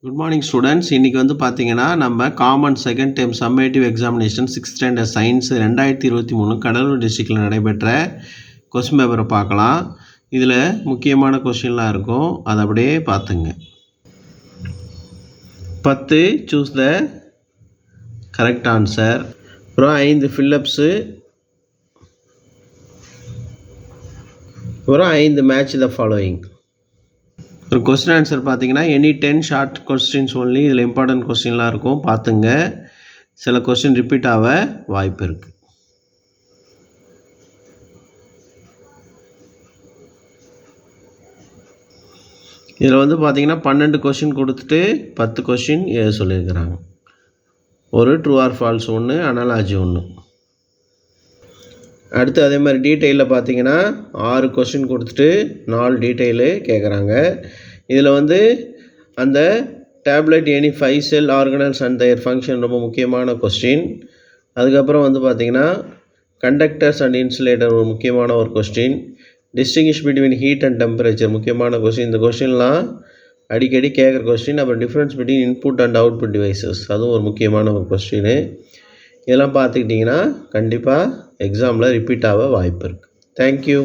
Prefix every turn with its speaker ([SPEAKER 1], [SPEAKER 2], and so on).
[SPEAKER 1] Good morning students. இன்றைக்கி வந்து பார்த்தீங்கன்னா நம்ம common second time summative examination 6th standard science 2023 Cuddalore டிஸ்ட்ரிக்டில் நடைபெற்ற கொஸ்டின் பேப்பரை பார்க்கலாம். இதில் முக்கியமான கொஸ்டின்லாம் இருக்கும், அதை அப்படியே பார்த்துங்க. 10 சூஸ் த கரெக்ட் ஆன்சர். அப்புறம் 5 ஃபில்லப்ஸு, அப்புறம் 5 மேட்ச் த ஃபாலோயிங். ஒரு கொஸ்டின் ஆன்சர் பார்த்தீங்கன்னா எனி 10 ஷார்ட் கொஸ்டின்ஸ் ஒன்லி. இதில் இம்பார்ட்டன்ட் கொஸ்டின்லாம் இருக்கும், பார்த்துங்க. சில கொஸ்டின் ரிப்பீட் ஆக வாய்ப்பு இருக்குது. இதில் வந்து பார்த்தீங்கன்னா 12 கொஸ்டின் கொடுத்துட்டு 10 கொஸ்டின் எழுத சொல்லியிருக்கிறாங்க. ஒரு ட்ரூ ஆர் ஃபால்ஸ் ஒன்று, அனாலஜி ஒன்று. அடுத்து அதே மாதிரி டீட்டெயிலில் பார்த்தீங்கன்னா 6 கொஸ்டின் கொடுத்துட்டு 4 டீட்டெயிலு கேட்குறாங்க. இதில் வந்து அந்த tablet any 5 sell organelles and their function ரொம்ப முக்கியமான கொஸ்டின். அதுக்கப்புறம் வந்து பார்த்திங்கன்னா கண்டக்டர்ஸ் அண்ட் இன்சுலேட்டர் ஒரு முக்கியமான ஒரு question. Distinguish between heat and temperature முக்கியமான கொஸ்டின். இந்த கொஸ்டின்லாம் அடிக்கடி கேட்குற கொஸ்டின். அப்புறம் difference between input and output devices, அதுவும் ஒரு முக்கியமான ஒரு கொஸ்டின். இதெல்லாம் பார்த்துக்கிட்டிங்கன்னா கண்டிப்பாக எக்ஸாமில் ரிப்பீட் ஆக வாய்ப்பு இருக்குது. தேங்க்யூ.